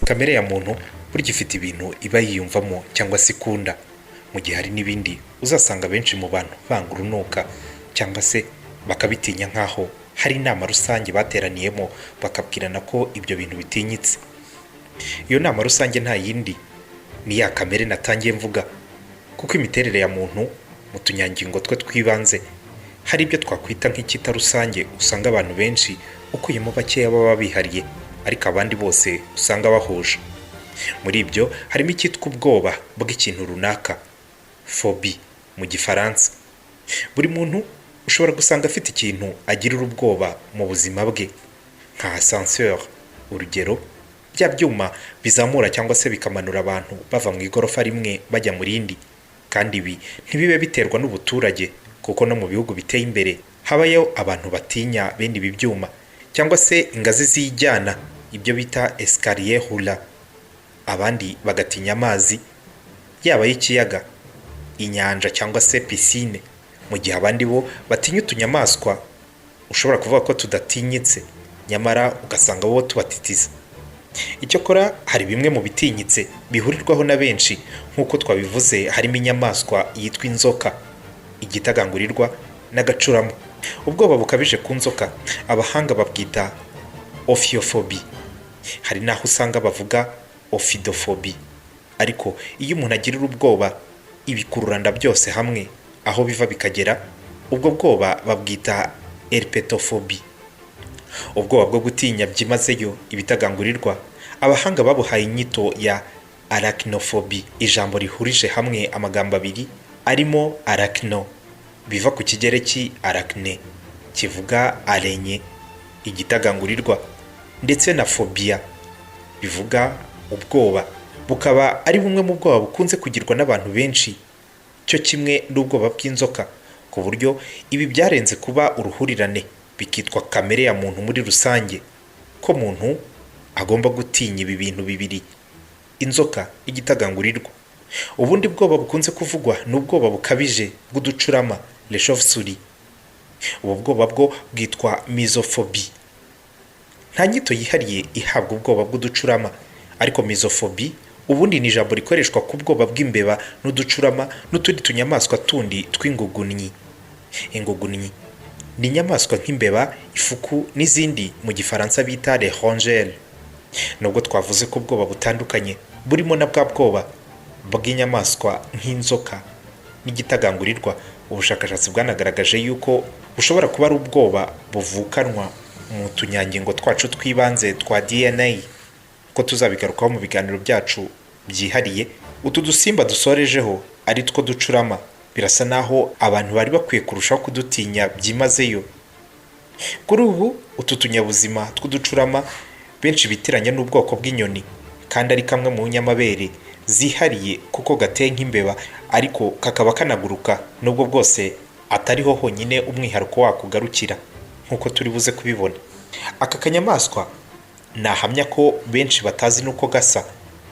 kamere ya muntu burya ifite ibintu iba yiyumvamo cyangwa se ikunda, mu gihe hari n'ibindi uzasanga benshi mu bantu banga urunuka cyangwa se bakabitinya nk'aho hari inama rusange bateraniyemo bakabwirana ko ibyo bintu bitinyitse. Iyo nama rusange nta yindi ni ya kamere natangiye mvuga, kuko imiterere ya muntu mu tunyangingo twe twibanze hari ibyo twakwita nk'icyita rusange usanga abantu benshi ukuyemo bakeya baba bihariye, ariko abandi bose usanga bahuje. Muri ibyo harimo icyitwa ubwoba bw'ikintu runaka, phobie mu gifaransa. Buri muntu ushobora gusanga afite ikintu agirira ubwoba mu buzima bwe, nka ascenseur, urugero bya byuma bizamura cyangwa se bikamanura abantu bava mu igorofa rimwe bajya mu rindi. Kandi ibi ntibibe biterwa n'ubuturage, kuko no mu bihugu biteye imbere habayo abantu batinya bene ibi byuma, cyangwa se ingazi zijyana, ibyo bita escalier roulant. Abandi bagatinya amazi, yaba y'ikiyaga, inyanja cyangwa se piscine, mu gihe abandi bo batinya utunyamaswa ushobora kuvuga ko tudatinyitse, nyamara ugasanga bo tubatitiza. Icyakora hari bimwe mu bitinyitse bihurirwaho na benshi, nk'uko twabivuze harimo inyamaswa yitwa inzoka, igitagangurirwa n'agacurama. Ubwoba bukabije ku nzoka abahanga babwita ophiophobie, hari n'aho usanga bavuga ophidophobie. Ariko iyo umuntu agirira ubwoba ibikururanda byose hamwe aho biva bikagera, ubwo bwoba babwita herpetophobie. Ubwoba bwo gutinya byimazeyo ibitagangurirwa abahanga babuhaye inyito ya arachnophobie, ijambo rihurije hamwe amagambo abiri arimo arachno, biva ku kigereki arachne kivuga arenye, igitagangurirwa, ndetse na phobia bivuga ubwoba. Bukaba ari bumwe mu bwoba bukunze kugirwa n'abantu benshi, cyo kimwe n'ubwoba bw'inzoka, ku buryo ibi byarenze kuba uruhurirane bikitwa kamere ya muntu muri rusange, ko muntu agomba gutinya ibi bintu bibiri, inzoka, igitagangurirwa. Ubundi bwoba bukunze kuvugwa ni ubwoba bukabije bw'uducurama, les chauves-souris. Ubu bwoba bwo bwitwa misophobie. Nta nyito yihariye ihabwa ubwoba bw'uducurama, ariko misophobie ubundi ni ijambo rikoreshwa ku bwoba bw'imbeba n'uducurama n'utundi tunyamaswa tundi tw'ingugunnyi. Ingugunnyi ni inyamaswa nk'imbeba, ifuku n'izindi mu gifaransa bita les rongeurs. Nubwo twavuze ko ubwoba butandukanye burimo na bwa bwoba bw'inyamaswa nk'inzoka n'igitagangurirwa, ubushakashatsi bwanagaragaje yuko bushobora kuba ari ubwoba buvukanwa mu tunyangingo twacu twibanze twa DNA, ko tuzabigarukaho mu biganiro byacu byihariye. Utu dusimba dusorejeho ari two ducurama, birasa naho abantu bari bakwiye kurushaho kudutinya byimazeyo. Kuri ubu utu tunyabuzima tw'uducurama benshi bitiranya n'ubwoko bw'inyoni, kandi ari kamwe mu nyamabere zihariye kuko gateye nk'imbeba, ariko kakaba kanaguruka, nubwo bwose atariho honyine umwihariko wako ugarukira, nk'uko turi buze kubibona. Aka kanyamaswa nahamya ko benshi batazi n'uko gasa,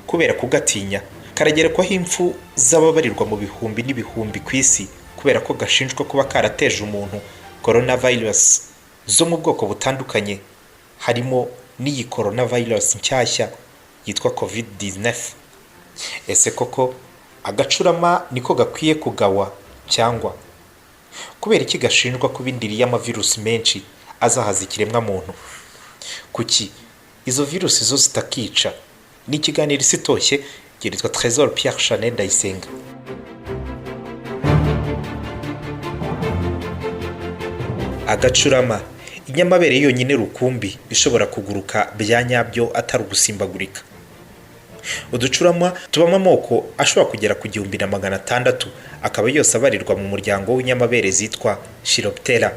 kubera kugatinya karagerekwaho impfu z'ababarirwa mu bihumbi n'ibihumbi ku isi, kubera ko gashinjwa kuba karateje umuntu coronavirus zo mu bwoko butandukanye, harimo n'iyi coronavirus nshyashya yitwa covid-19. Ese koko agacurama niko gakwiye kugawa, cyangwa kubera iki gashinjwa kuba indiri y'amavirusi menshi azahaza ikiremwa muntu? Kuki izo virusi zo zitakica? Ni ikiganiro isi itoshye giritwa Trésor Pierre Chanel Ndayisenga. Agacurama, inyamabere yonyine rukumbi ishobora kuguruka bya nyabyo atari ugusimbagurika. Uducurama tubamo amoko ashobora kugera ku 1600, akaba yose abarirwa mu muryango w'inyamabere zitwa Chiroptera.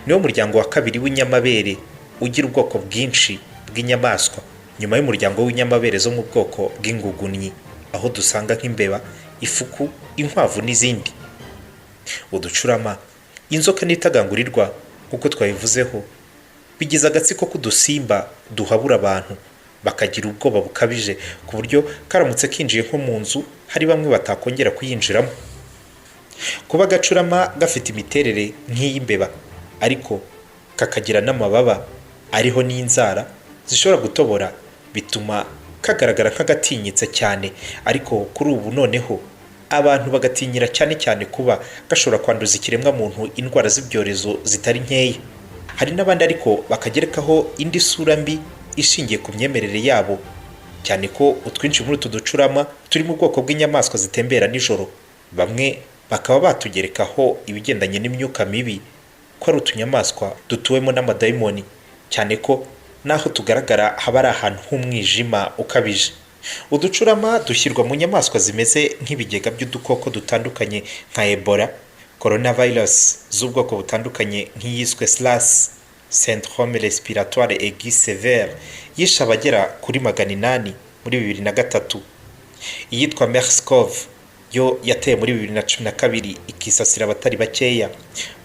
Niwo muryango wa kabiri w'inyamabere ugira ubwoko bwinshi bw'inyamaswa, nyuma y'umuryango w'inyamabere zo mu bwoko bw'ingugunnyi, aho dusanga nk'imbeba, ifuku, inkwavu n'izindi. Uducurama, inzoka n'itagangurirwa nk'uko twabivuzeho, bigize agatsiko k'udusimba duhabura abantu, bakagira ubwoba bukabije ku buryo karamutse kinjiye nko mu nzu hari bamwe batakongera kuyinjiramo. Kuba agacurama gafite imiterere nk'iy'imbeba, ariko kakagira n'amababa ariho n'inzara zishobora gutobora, bituma kagaragara nk'agatinyitse cyane, ariko kuri ubu noneho abantu bagatinyira cyane cyane kuba gashobora kwanduza ikiremwamuntu indwara z'ibyorezo zitari nkeya. Hari n'abandi ariko bakagerekaho indi sura mbi ishingiye ku myemerere yabo, cyane ko utwinshi muri utu ducurama turi mu bwoko bw'inyamaswa zitembera nijoro. Bamwe bakaba batugerekaho ibigendanye n'imyuka mibi, ko ari utunyamaswa dutuwemo n'amadayimoni, cyane ko naho tugaragara haba ari ahantu h'umwijima ukabije. Uducurama dushyirwa mu nyamaswa zimeze nk'ibigega by'udukoko dutandukanye nka Ebola, coronavirus z'ubwoko butandukanye nk'iyiswe SRAS, syndrome respiratoire aigu sévère, yishe abagera kuri 800 muri 2003. Iyitwa MERS-CoV yo yateye muri 2012 ikisasira abatari bakeya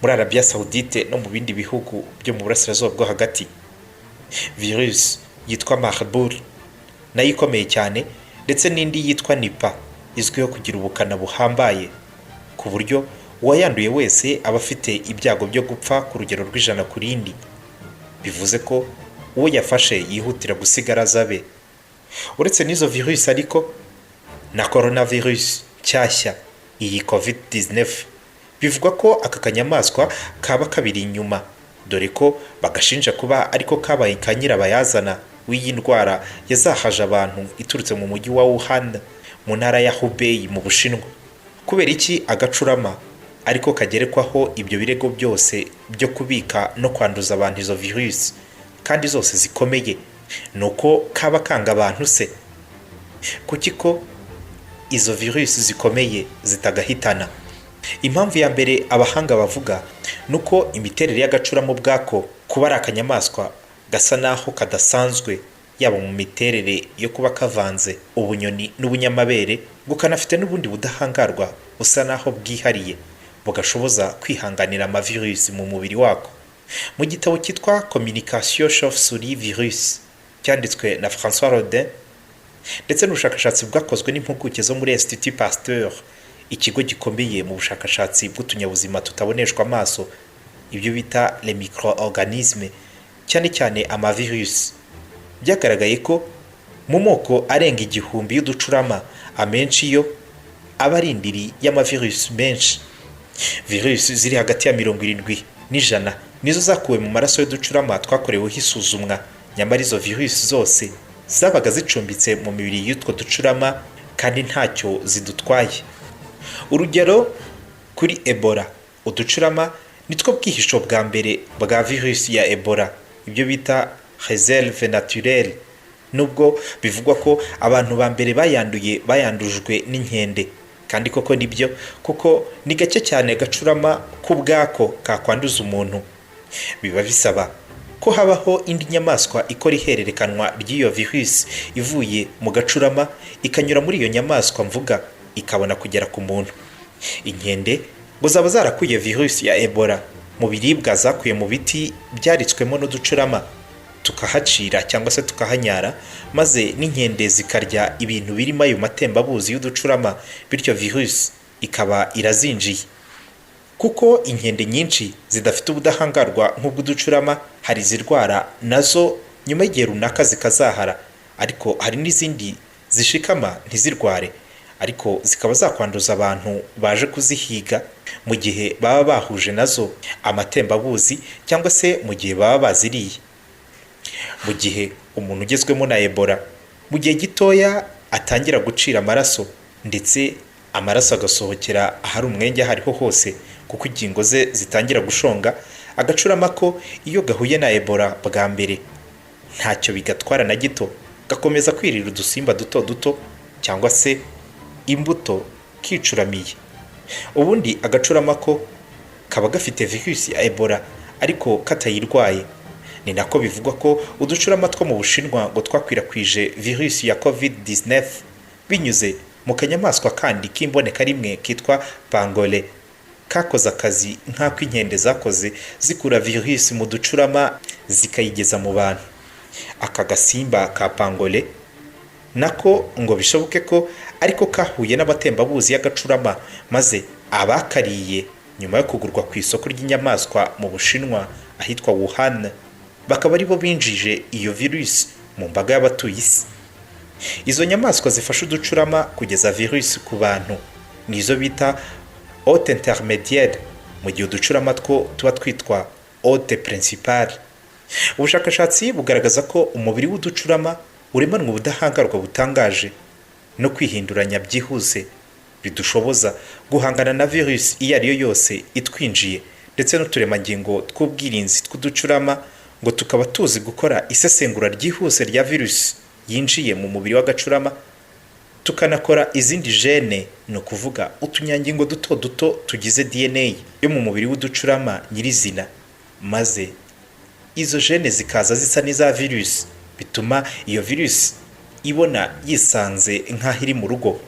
muri Arabia Saoudite no mu bindi bihugu byo mu burasirazuba bwo hagati. Virus yitwa Marburg nayo ikomeye cyane, ndetse n'indi yitwa Nipah izwiho kugira ubukana buhambaye ku buryo uwayanduye wese aba afite ibyago byo gupfa ku rugero rw'ijana ku rindi. Bivuze ko uwo yafashe yihutira gusigara azabe. Uretse n'izo virus ariko na coronavirus cyashya, iyi COVID-19, bivugwa ko aka kanyamaswa kaba kabiri inyuma, dore ko bagashinja kuba ariko kabaye ka nyirabayazana w'iyi ndwara yazahaje abantu iturutse mu mujyi wa Wuhan mu ntara ya Hubei mu Bushinwa. Kubera iki agacurama ariko kagerekwaho ibyo birego byose byo kubika no kwanduza abantu izo virus kandi zose zikomeye? Nuko kaba kanga abantu se? Kuki ko izo virus zikomeye zitagahitana? Impamvu ya mbere abahanga bavuga nuko imiterere y'agacurama bwako kuba ari akanyamaswa gasa naho kadasanzwe, yaba mu miterere yo kuba kavanze ubunyoni n'ubunyamabere, gukanafite n'ubundi budahangarwa busa naho bwihariye bugashoboza kwihanganira amavirus mu mubiri wako. Mu gitabo cyitwa Communication Chauve-souris Virus cyanditswe na François Rodin ndetse n'ubushakashatsi bwakozwe n'impuguke zo muri Institut Pasteur, ikigo gikomeye mu bushakashatsi bw'utunyabuzima tutaboneshwa amaso, ibyo bita les micro-organismes, cyane cyane amavirus, byagaragaye ko mu moko arenga 1000 y'uducurama, amenshi yo aba ari indiri y'amavirus menshi. Virus ziri hagati ya 70 n'ijana nizo zakuwe mu maraso y'uducurama twakoreweho isuzumwa, nyamara izo virus zose zabaga zicumbitse mu mibiri y'utwo ducurama kandi ntacyo zidutwaye. Urugero kuri Ebola, uducurama nitwo bwihisho bwa mbere bwa virus ya Ebola, ibyo bita réserve naturelle, nubwo bivugwa ko abantu ba mbere bayandujwe n'inkende, kandi koko nibyo, kuko ni gake cyane gacurama ku bwako kakwanduza umuntu. Biba bisaba ko habaho indi nyamaswa ikora ihererekanwa ry'iyo virus ivuye mu gacurama ikanyura muri iyo nyamaswa mvuga ikabona kugera ku muntu. Inkende ngo zaba zarakuye virus ya Ebola mu biribwa zakuye mu biti byaritswemo n'uducurama, tukahacira cyangwa se tukahanyara, maze n'inkende zikarya ibintu birimo ayo matembabuzi y'uducurama, bityo virus ikaba irazinjiye. Kuko inkende nyinshi zidafite ubudahangarwa nk'ubw'uducurama, hari zirwara nazo nyuma y'igihe runaka zikazahara, ariko hari n'izindi zishikama ntizirware, ariko zikaba zakwanduza abantu baje kuzihiga mu gihe baba bahuje nazo amatembabuzi cyangwa se mu gihe baba baziriye. Mu gihe umuntu ugezwemo na Ebola, mu gihe gitoya atangira gucira amaraso, ndetse amaraso agasohokera ahari umwenge hariho hose, kuko ingingo ze zitangira gushonga, agacurama ko iyo gahuye na Ebola bwa mbere ntacyo bigatwara na gito, gakomeza kwirira udusimba duto duto cyangwa se imbuto kicuramiye. Ubundi agacurama ko kaba gafite virus ya Ebola ariko katayirwaye. Ni nako bivugwa ko uducurama two mu Bushinwa ngo twakwirakwije virus ya COVID-19 binyuze mu kanyamaswa kandi k'imboneka rimwe kitwa pangolin, kakoze akazi nk'ako inkende zakoze zikura virus mu ducurama zikayigeza mu bantu. Aka gasimba ka pangolin nako ngo bishoboke ko ariko kahuye n'abatembabuzi y'agacurama, maze abakariye nyuma yo kugurwa ku isoko ry'inyamaswa mu Bushinwa ahitwa Wuhan, bakaba aribo binjije iyo virus mu mbaga y'abatuye isi. Izo nyamaswa zifasha uducurama kugeza virusi ku bantu nizo bita hôte intermédiaire, mu gihe uducurama two tuba twitwa hôte principale. Ubushakashatsi bugaragaza ko umubiri w'uducurama uremanwa ubudahangarwa butangaje no kwihinduranya byihuse bidushoboza guhangana na virusi iyo ari yo yose itwinjiye, ndetse n'uturemangingo tw'ubwirinzi tw'uducurama ngo tukaba tuzi gukora isesengura ryihuse rya virusi yinjiye mu mubiri w'agacurama, tukanakora izindi gene, ni ukuvuga utunyangingo duto duto tugize DNA yo mu mubiri w'uducurama nyirizina, maze izo gene zikaza zisa n'iza virusi, bituma iyo virusi ibona yisanze nk'aho iri mu rugo,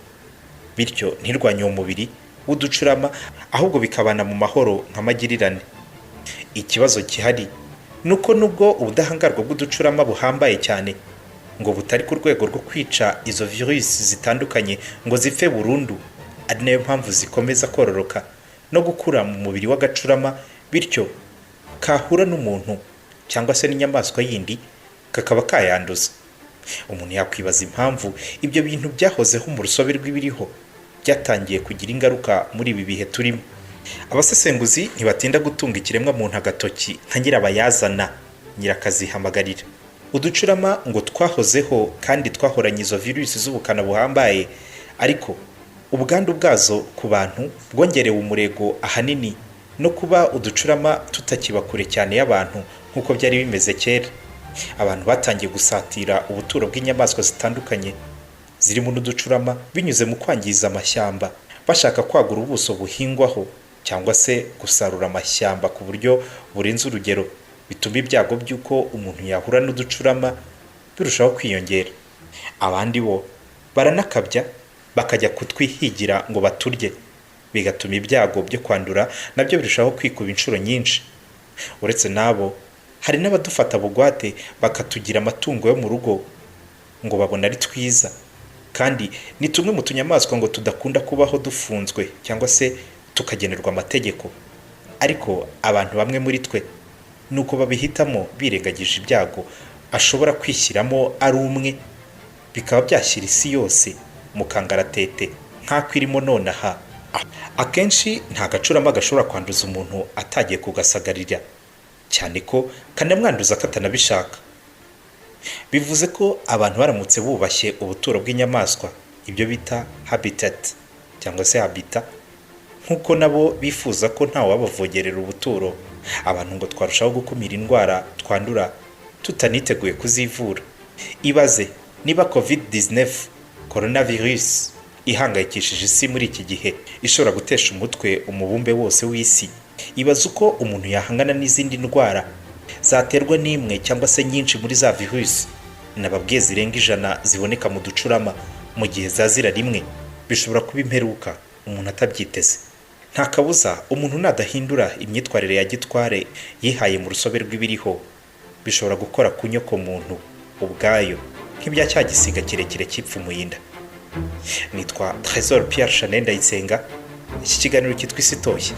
bityo ntirwanye uwo mubiri w'uducurama, ahubwo bikabana mu mahoro nk'amagirirane. Ikibazo gihari ni uko nubwo ubudahangarwa bw'uducurama buhambaye cyane, ngo butari ku rwego rwo kwica izo virusi zitandukanye ngo zipfe burundu, ari nayo mpamvu zikomeza kororoka no gukura mu mubiri w'agacurama, bityo kahura n'umuntu cyangwa se n'inyamaswa yindi kakaba kayanduza. Umuntu yakwibaza impamvu ibyo bintu byahozeho mu rusobe rw'ibiriho byatangiye kugira ingaruka muri ibi bihe turimo. Abasesenguzi ntibatinda gutunga ikiremwa muntu agatoki nka nyirabayazana, nyirakazihamagarira. Uducurama ngo twahozeho kandi twahoranye izo virusi z'ubukana buhambaye, ariko ubwandu bwazo ku bantu bwongerewe umurego ahanini no kuba uducurama tutakiba kure cyane y'abantu nk'uko byari bimeze kera. Abantu batangiye gusatira ubuturo bw'inyamaswa zitandukanye zirimo n'uducurama binyuze mu kwangiza amashyamba, bashaka kwagura ubuso buhingwaho cyangwa se gusarura amashyamba ku buryo burenze urugero, bituma ibyago by'uko umuntu yahura n'uducurama birushaho kwiyongera. Abandi bo baranakabya bakajya kutwihigira ngo baturye, bigatuma ibyago byo kwandura nabyo birushaho kwikuba inshuro nyinshi. Uretse nabo, hari n'abadufata bugwate bakatugira amatungo yo mu rugo ngo babona ari twiza, kandi ni tumwe mu tunyamaswa ngo tudakunda kubaho dufunzwe cyangwa se tukagenerwa amategeko, ariko abantu bamwe muri twe nuko babihitamo birengagije ibyago ashobora kwishyiramo ari umwe, bikaba byashyira isi yose mu kangaratete nk'ako irimo nonaha. Akenshi nta gacurama gashobora kwanduza umuntu atagiye kugasagarira, cyane ko kanamwanduza katanabishaka. Bivuze ko abantu baramutse bubashye ubuturo bw'inyamaswa, ibyo bita habitat cyangwa se habita, nk'uko nabo bifuza ko ntawe wabavogerera ubuturo, abantu ngo twarushaho gukumira indwara twandura tutaniteguye kuzivura. Ibaze niba COVID-19 coronavirus ihangayikishije isi muri iki gihe, ishobora gutesha umutwe umubumbe wose w'isi, ibaze uko umuntu yahangana n'izindi ndwara zaterwa n'imwe cyangwa se nyinshi muri za virusi nababwiye zirenga 100 ziboneka mu ducurama, mu gihe zazira rimwe bishobora kuba imperuka umuntu atabyiteze. Nta kabuza umuntu nadahindura imyitwarire ya gitware yihaye mu rusobe rw'ibiriho, bishobora gukora ku nyoko muntu ubwayo nk'ibya cya gisiga kirekire cyipfumuye inda. Nitwa Trésor Pierre Chanel Ndayisenga, iki kiganiro kitwa Isi Itoshye.